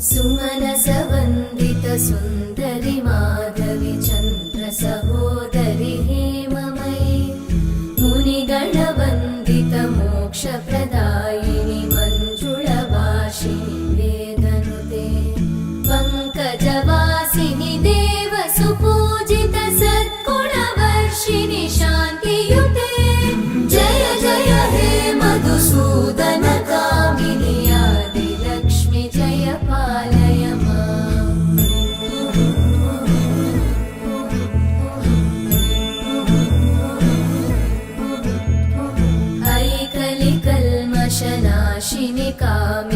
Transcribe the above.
सुमनसवन्दित सुन्दरि माधवि चन्द्र सहोदरि हेममयि मुनिगणवन्दित मोक्षप्रदायिनि मञ्जुळभाषिणि वेदनुते पङ्कजवासिनि देवसुपूजित सद्गुणवर्षिणि शान्तियुते जय जय हे मधुसूदन कामिनि आदिलक्ष्मि जय पालय माम्। ऐकलिकल्मषनाशिनि कामिनि